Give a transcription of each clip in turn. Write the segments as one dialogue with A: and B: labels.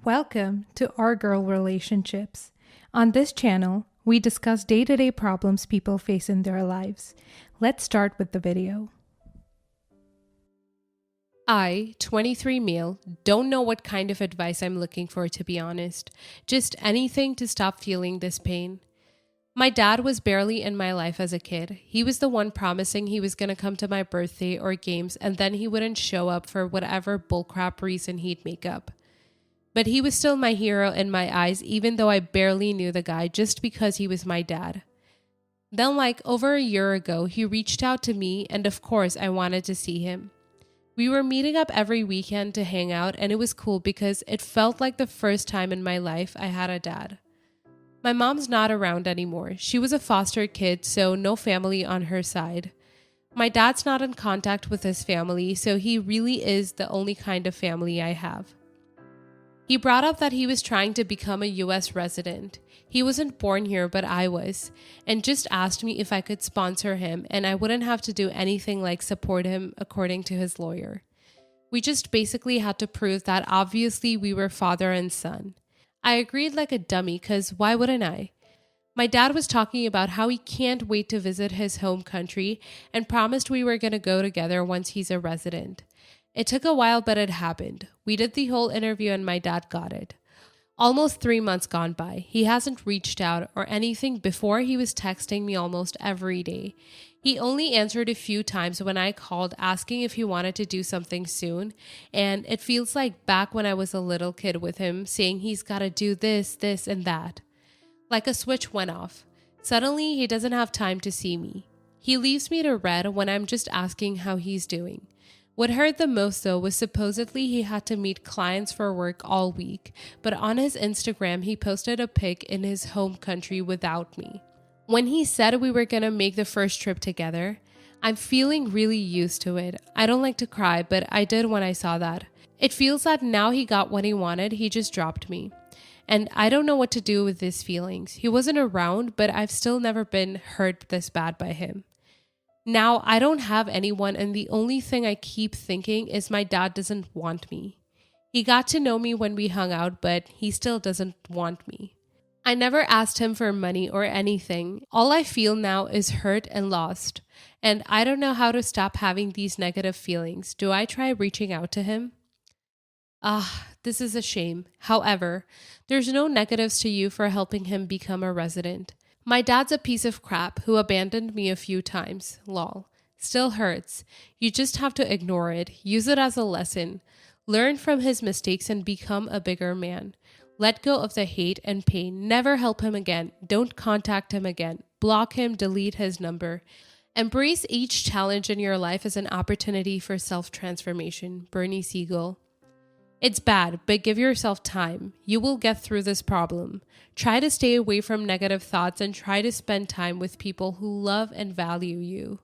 A: Welcome to Our Girl Relationships. On this channel, we discuss day-to-day problems people face in their lives. Let's start with the video.
B: I, 23 male, don't know what kind of advice I'm looking for, to be honest. Just anything to stop feeling this pain. My dad was barely in my life as a kid. He was the one promising he was going to come to my birthday or games, and then he wouldn't show up for whatever bullcrap reason he'd make up. But he was still my hero in my eyes, even though I barely knew the guy just because he was my dad. Then, over a year ago, he reached out to me, and of course, I wanted to see him. We were meeting up every weekend to hang out, and it was cool because it felt like the first time in my life I had a dad. My mom's not around anymore. She was a foster kid, so no family on her side. My dad's not in contact with his family, so he really is the only kind of family I have. He brought up that he was trying to become a US resident. He wasn't born here, but I was, and just asked me if I could sponsor him, and I wouldn't have to do anything like support him according to his lawyer. We just basically had to prove that obviously we were father and son. I agreed like a dummy, cause why wouldn't I? My dad was talking about how he can't wait to visit his home country and promised we were gonna go together once he's a resident. It took a while, but it happened. We did the whole interview and my dad got it. Almost 3 months gone by. He hasn't reached out or anything. Before, he was texting me almost every day. He only answered a few times when I called asking if he wanted to do something soon. And it feels like back when I was a little kid with him saying he's got to do this, this, and that. Like a switch went off. Suddenly, he doesn't have time to see me. He leaves me to read when I'm just asking how he's doing. What hurt the most though was supposedly he had to meet clients for work all week, but on his Instagram he posted a pic in his home country without me. When he said we were gonna make the first trip together, I'm feeling really used to it. I don't like to cry, but I did when I saw that. It feels that now he got what he wanted, he just dropped me. And I don't know what to do with these feelings. He wasn't around, but I've still never been hurt this bad by him. Now, I don't have anyone, and the only thing I keep thinking is my dad doesn't want me. He got to know me when we hung out, but he still doesn't want me. I never asked him for money or anything. All I feel now is hurt and lost, and I don't know how to stop having these negative feelings. Do I try reaching out to him? This is a shame. However, there's no negatives to you for helping him become a resident. My dad's a piece of crap who abandoned me a few times. Lol. Still hurts. You just have to ignore it. Use it as a lesson. Learn from his mistakes and become a bigger man. Let go of the hate and pain. Never help him again. Don't contact him again. Block him. Delete his number. Embrace each challenge in your life as an opportunity for self-transformation. Bernie Siegel. It's bad, but give yourself time. You will get through this problem. Try to stay away from negative thoughts and try to spend time with people who love and value you.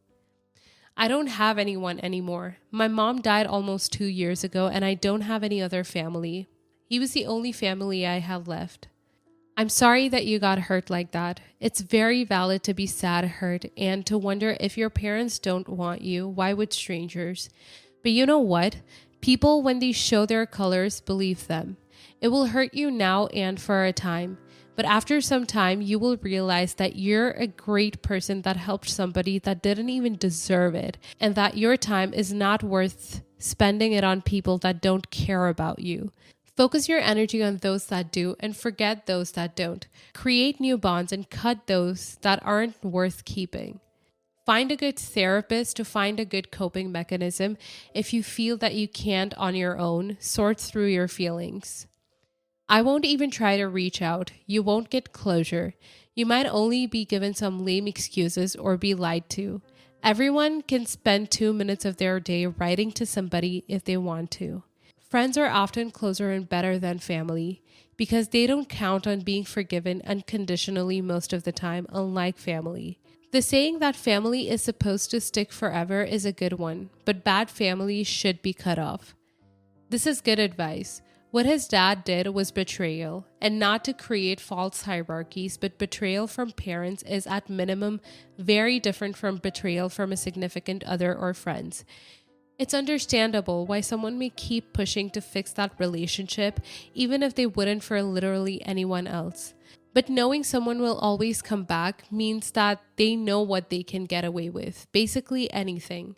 B: I don't have anyone anymore. My mom died almost 2 years ago and I don't have any other family. He was the only family I have left. I'm sorry that you got hurt like that. It's very valid to be sad, hurt, and to wonder if your parents don't want you, why would strangers? But you know what? People, when they show their colors, believe them. It will hurt you now and for a time, but after some time, you will realize that you're a great person that helped somebody that didn't even deserve it, and that your time is not worth spending it on people that don't care about you. Focus your energy on those that do and forget those that don't. Create new bonds and cut those that aren't worth keeping. Find a good therapist to find a good coping mechanism if you feel that you can't on your own. Sort through your feelings. I won't even try to reach out. You won't get closure. You might only be given some lame excuses or be lied to. Everyone can spend 2 minutes of their day writing to somebody if they want to. Friends are often closer and better than family because they don't count on being forgiven unconditionally most of the time, unlike family. The saying that family is supposed to stick forever is a good one, but bad families should be cut off. This is good advice. What his dad did was betrayal, and not to create false hierarchies, but betrayal from parents is at minimum very different from betrayal from a significant other or friends. It's understandable why someone may keep pushing to fix that relationship, even if they wouldn't for literally anyone else. But knowing someone will always come back means that they know what they can get away with, basically anything.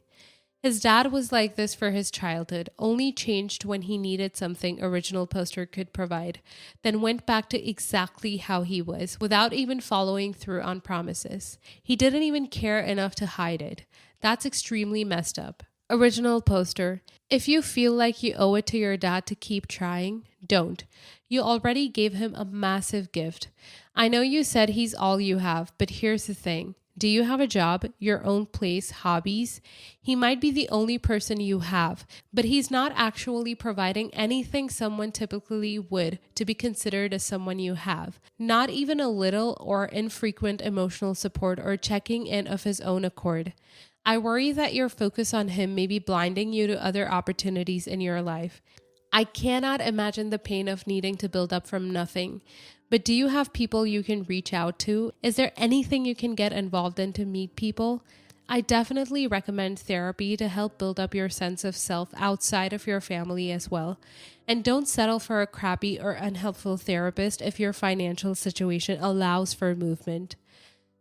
B: His dad was like this for his childhood, only changed when he needed something original poster could provide, then went back to exactly how he was, without even following through on promises. He didn't even care enough to hide it. That's extremely messed up. Original poster. If you feel like you owe it to your dad to keep trying, don't. You already gave him a massive gift. I know you said he's all you have, but here's the thing. Do you have a job, your own place, hobbies? He might be the only person you have, but he's not actually providing anything someone typically would to be considered as someone you have. Not even a little or infrequent emotional support or checking in of his own accord. I worry that your focus on him may be blinding you to other opportunities in your life. I cannot imagine the pain of needing to build up from nothing. But do you have people you can reach out to? Is there anything you can get involved in to meet people? I definitely recommend therapy to help build up your sense of self outside of your family as well. And don't settle for a crappy or unhelpful therapist if your financial situation allows for movement.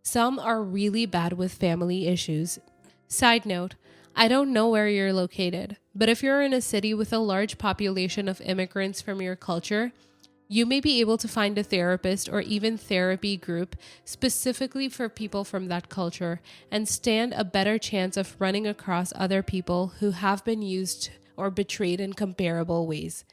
B: Some are really bad with family issues. Side note, I don't know where you're located, but if you're in a city with a large population of immigrants from your culture, you may be able to find a therapist or even therapy group specifically for people from that culture and stand a better chance of running across other people who have been used or betrayed in comparable ways.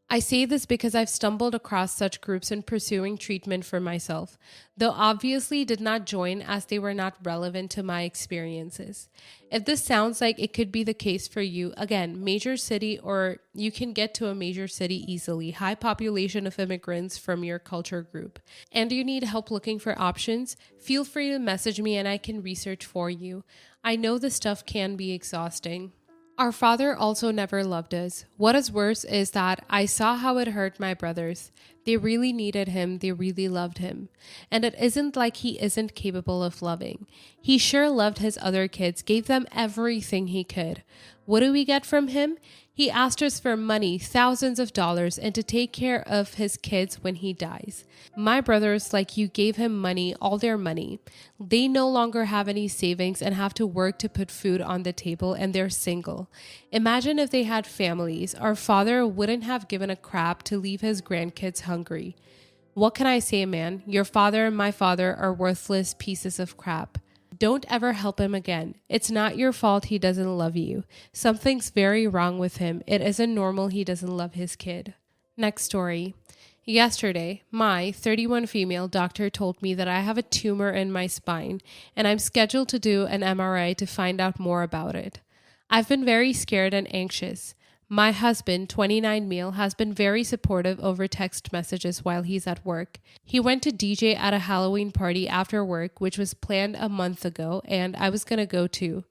B: I say this because I've stumbled across such groups in pursuing treatment for myself, though obviously did not join as they were not relevant to my experiences. If this sounds like it could be the case for you, again, major city, or you can get to a major city easily, high population of immigrants from your culture group, and you need help looking for options, feel free to message me and I can research for you. I know this stuff can be exhausting. Our father also never loved us. What is worse is that I saw how it hurt my brothers. They really needed him. They really loved him. And it isn't like he isn't capable of loving. He sure loved his other kids, gave them everything he could. What do we get from him? He asked us for money, thousands of dollars, and to take care of his kids when he dies. My brothers, like you, gave him money, all their money. They no longer have any savings and have to work to put food on the table, and they're single. Imagine if they had families. Our father wouldn't have given a crap to leave his grandkids hungry. What can I say, man? Your father and my father are worthless pieces of crap. Don't ever help him again. It's not your fault he doesn't love you. Something's very wrong with him. It isn't normal he doesn't love his kid. Next story. Yesterday, my 31 female doctor told me that I have a tumor in my spine and I'm scheduled to do an MRI to find out more about it. I've been very scared and anxious. My husband, 29 male, has been very supportive over text messages while he's at work. He went to DJ at a Halloween party after work, which was planned a month ago, and I was going to go too.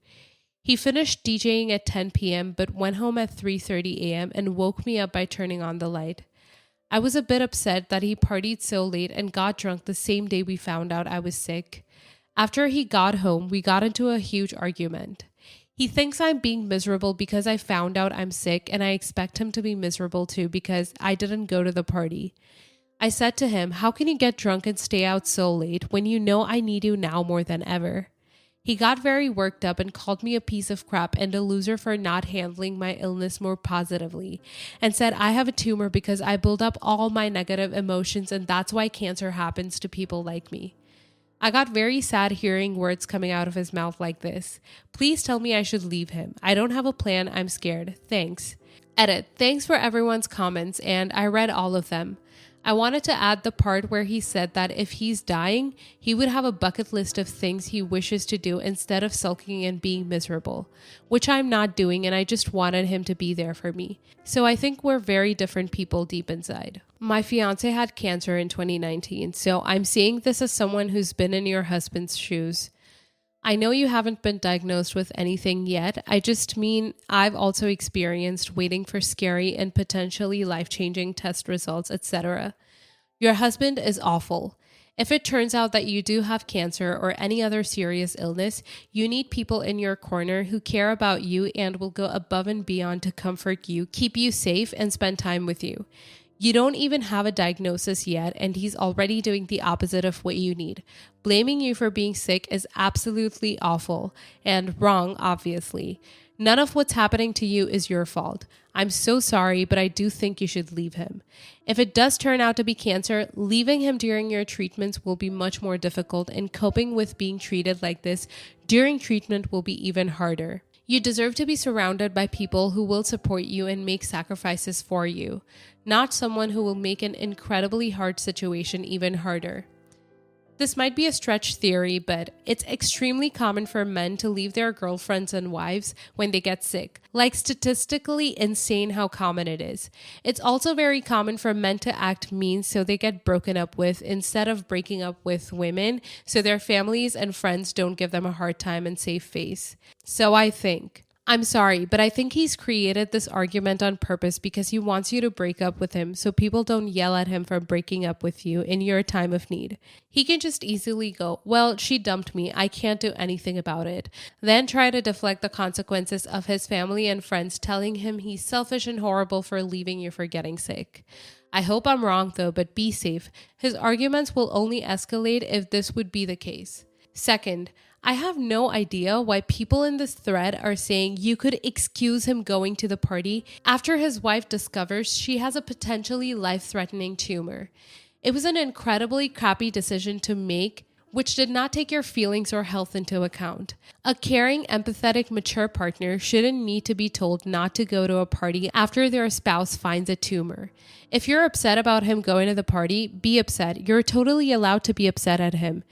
B: He finished DJing at 10 p.m. but went home at 3:30 a.m. and woke me up by turning on the light. I was a bit upset that he partied so late and got drunk the same day we found out I was sick. After he got home, we got into a huge argument. He thinks I'm being miserable because I found out I'm sick, and I expect him to be miserable too because I didn't go to the party. I said to him, how can you get drunk and stay out so late when you know I need you now more than ever? He got very worked up and called me a piece of crap and a loser for not handling my illness more positively, and said I have a tumor because I build up all my negative emotions and that's why cancer happens to people like me. I got very sad hearing words coming out of his mouth like this. Please tell me I should leave him. I don't have a plan. I'm scared. Thanks. Edit. Thanks for everyone's comments, and I read all of them. I wanted to add the part where he said that if he's dying, he would have a bucket list of things he wishes to do instead of sulking and being miserable, which I'm not doing, and I just wanted him to be there for me. So I think we're very different people deep inside. My fiance had cancer in 2019, so I'm seeing this as someone who's been in your husband's shoes. I know you haven't been diagnosed with anything yet. I just mean I've also experienced waiting for scary and potentially life-changing test results, etc. Your husband is awful. If it turns out that you do have cancer or any other serious illness, you need people in your corner who care about you and will go above and beyond to comfort you, keep you safe, and spend time with you. You don't even have a diagnosis yet, and he's already doing the opposite of what you need. Blaming you for being sick is absolutely awful and wrong, obviously. None of what's happening to you is your fault. I'm so sorry, but I do think you should leave him. If it does turn out to be cancer, leaving him during your treatments will be much more difficult, and coping with being treated like this during treatment will be even harder. You deserve to be surrounded by people who will support you and make sacrifices for you, not someone who will make an incredibly hard situation even harder. This might be a stretch theory, but it's extremely common for men to leave their girlfriends and wives when they get sick. Like, statistically insane how common it is. It's also very common for men to act mean so they get broken up with instead of breaking up with women so their families and friends don't give them a hard time and save face. So I'm sorry, but I think he's created this argument on purpose because he wants you to break up with him so people don't yell at him for breaking up with you in your time of need. He can just easily go, well, she dumped me, I can't do anything about it. Then try to deflect the consequences of his family and friends telling him he's selfish and horrible for leaving you for getting sick. I hope I'm wrong though, but be safe. His arguments will only escalate if this would be the case. Second, I have no idea why people in this thread are saying you could excuse him going to the party after his wife discovers she has a potentially life-threatening tumor. It was an incredibly crappy decision to make, which did not take your feelings or health into account. A caring, empathetic, mature partner shouldn't need to be told not to go to a party after their spouse finds a tumor. If you're upset about him going to the party, be upset. You're totally allowed to be upset at him.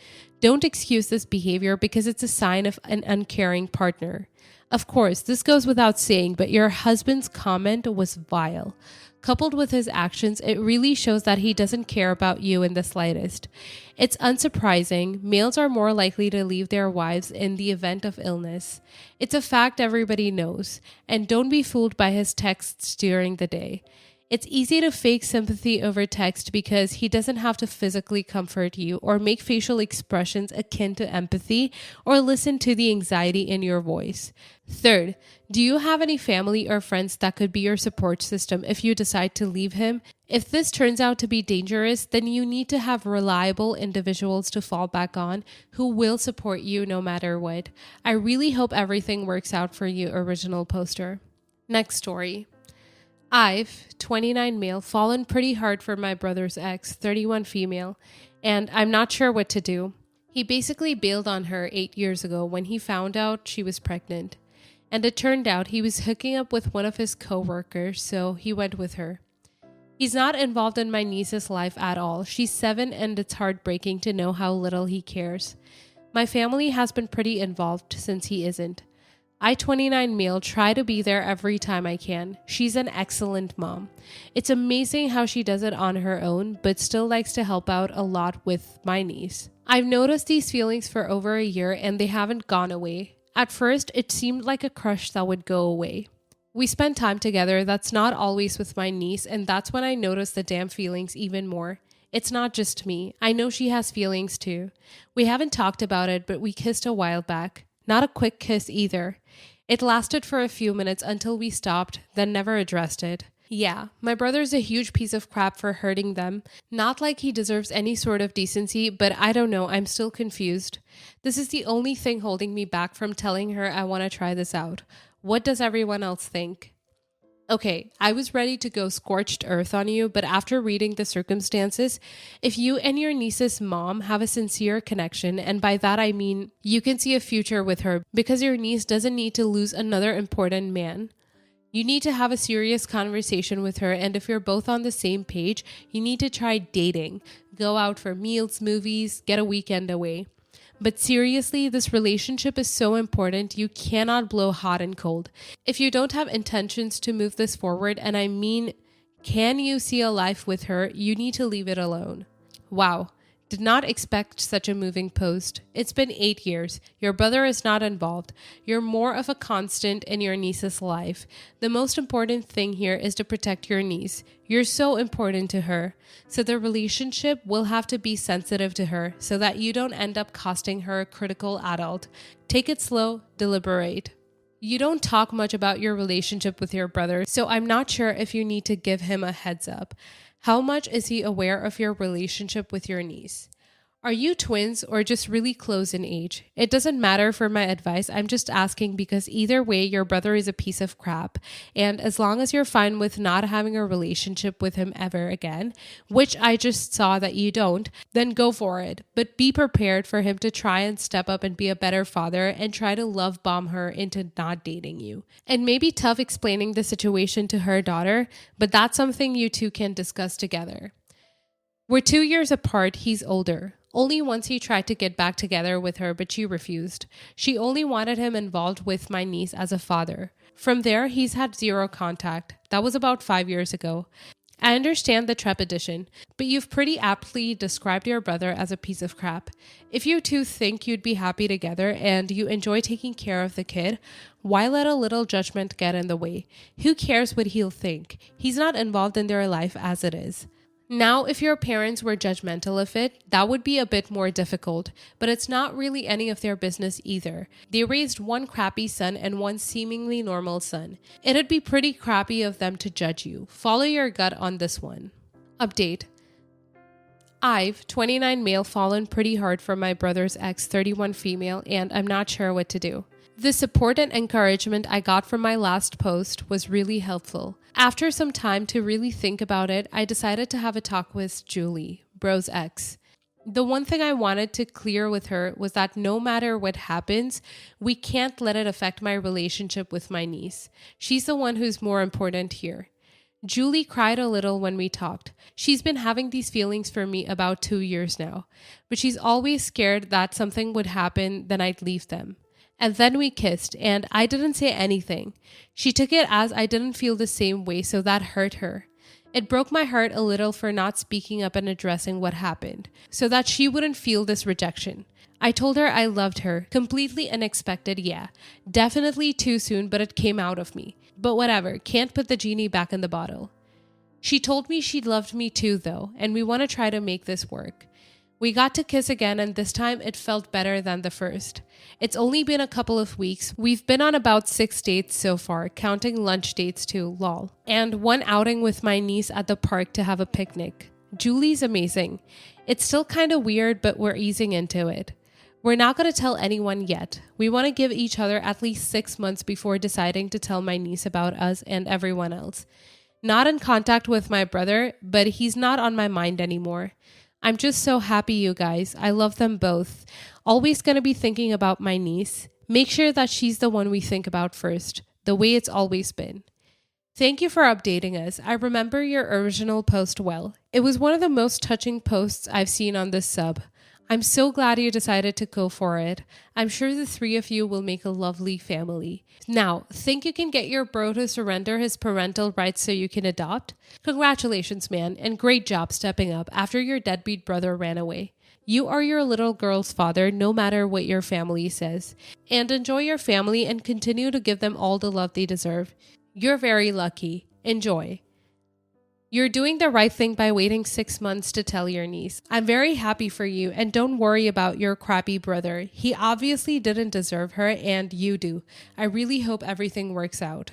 B: Don't excuse this behavior because it's a sign of an uncaring partner. Of course, this goes without saying, but your husband's comment was vile. Coupled with his actions, it really shows that he doesn't care about you in the slightest. It's unsurprising, males are more likely to leave their wives in the event of illness. It's a fact everybody knows, and don't be fooled by his texts during the day. It's easy to fake sympathy over text because he doesn't have to physically comfort you or make facial expressions akin to empathy or listen to the anxiety in your voice. Third, do you have any family or friends that could be your support system if you decide to leave him? If this turns out to be dangerous, then you need to have reliable individuals to fall back on who will support you no matter what. I really hope everything works out for you, original poster. Next story. I've, 29 male, fallen pretty hard for my brother's ex, 31 female, and I'm not sure what to do. He basically bailed on her 8 years ago when he found out she was pregnant. And it turned out he was hooking up with one of his co-workers, so he went with her. He's not involved in my niece's life at all. She's 7 and it's heartbreaking to know how little he cares. My family has been pretty involved since he isn't. I, 29 male, try to be there every time I can. She's an excellent mom. It's amazing how she does it on her own, but still likes to help out a lot with my niece. I've noticed these feelings for over a year and they haven't gone away. At first, it seemed like a crush that would go away. We spend time together that's not always with my niece, and that's when I notice the damn feelings even more. It's not just me. I know she has feelings too. We haven't talked about it, but we kissed a while back. Not a quick kiss either. It lasted for a few minutes until we stopped, then never addressed it. Yeah, my brother's a huge piece of crap for hurting them. Not like he deserves any sort of decency, but I don't know, I'm still confused. This is the only thing holding me back from telling her I want to try this out. What does everyone else think? Okay, I was ready to go scorched earth on you, but after reading the circumstances, if you and your niece's mom have a sincere connection, and by that I mean you can see a future with her because your niece doesn't need to lose another important man. You need to have a serious conversation with her, and if you're both on the same page, you need to try dating. Go out for meals, movies, get a weekend away. But seriously, this relationship is so important, you cannot blow hot and cold. If you don't have intentions to move this forward, and I mean, can you see a life with her, you need to leave it alone. Wow, Did not expect such a moving post. It's been 8 years. Your brother is not involved. You're more of a constant in your niece's life. The most important thing here is to protect your niece. You're so important to her. So the relationship will have to be sensitive to her so that you don't end up costing her a critical adult. Take it slow, deliberate. You don't talk much about your relationship with your brother, so I'm not sure if you need to give him a heads up. How much is he aware of your relationship with your niece? Are you twins or just really close in age? It doesn't matter for my advice. I'm just asking because either way, your brother is a piece of crap. And as long as you're fine with not having a relationship with him ever again, which I just saw that you don't, then go for it. But be prepared for him to try and step up and be a better father and try to love bomb her into not dating you. It may be tough explaining the situation to her daughter, but that's something you two can discuss together. We're 2 years apart. He's older. Only once he tried to get back together with her, but she refused. She only wanted him involved with my niece as a father. From there, he's had zero contact. That was about 5 years ago. I understand the trepidation, but you've pretty aptly described your brother as a piece of crap. If you two think you'd be happy together and you enjoy taking care of the kid, why let a little judgment get in the way? Who cares what he'll think? He's not involved in their life as it is. Now, if your parents were judgmental of it, that would be a bit more difficult, but it's not really any of their business either. They raised one crappy son and one seemingly normal son. It'd be pretty crappy of them to judge you. Follow your gut on this one. Update. I've, 29 male, fallen pretty hard for my brother's ex, 31 female, and I'm not sure what to do. The support and encouragement I got from my last post was really helpful. After some time to really think about it, I decided to have a talk with Julie, bro's ex. The one thing I wanted to clear with her was that no matter what happens, we can't let it affect my relationship with my niece. She's the one who's more important here. Julie cried a little when we talked. She's been having these feelings for me about 2 years now, but she's always scared that something would happen, then I'd leave them. And then we kissed, and I didn't say anything. She took it as I didn't feel the same way, so that hurt her. It broke my heart a little for not speaking up and addressing what happened, so that she wouldn't feel this rejection. I told her I loved her. Completely unexpected, yeah. Definitely too soon, but it came out of me. But whatever, can't put the genie back in the bottle. She told me she loved me too, though, and we want to try to make this work. We got to kiss again, and this time it felt better than the first. It's only been a couple of weeks. We've been on about 6 dates so far, counting lunch dates too, lol. And one outing with my niece at the park to have a picnic. Julie's amazing. It's still kind of weird, but we're easing into it. We're not going to tell anyone yet. We want to give each other at least 6 months before deciding to tell my niece about us and everyone else. Not in contact with my brother, but he's not on my mind anymore. I'm just so happy, you guys. I love them both. Always going to be thinking about my niece. Make sure that she's the one we think about first, the way it's always been. Thank you for updating us. I remember your original post well. It was one of the most touching posts I've seen on this sub. I'm so glad you decided to go for it. I'm sure the 3 of you will make a lovely family. Now, think you can get your bro to surrender his parental rights so you can adopt? Congratulations, man, and great job stepping up after your deadbeat brother ran away. You are your little girl's father no matter what your family says. And enjoy your family and continue to give them all the love they deserve. You're very lucky. Enjoy. You're doing the right thing by waiting 6 months to tell your niece. I'm very happy for you, and don't worry about your crappy brother. He obviously didn't deserve her, and you do. I really hope everything works out.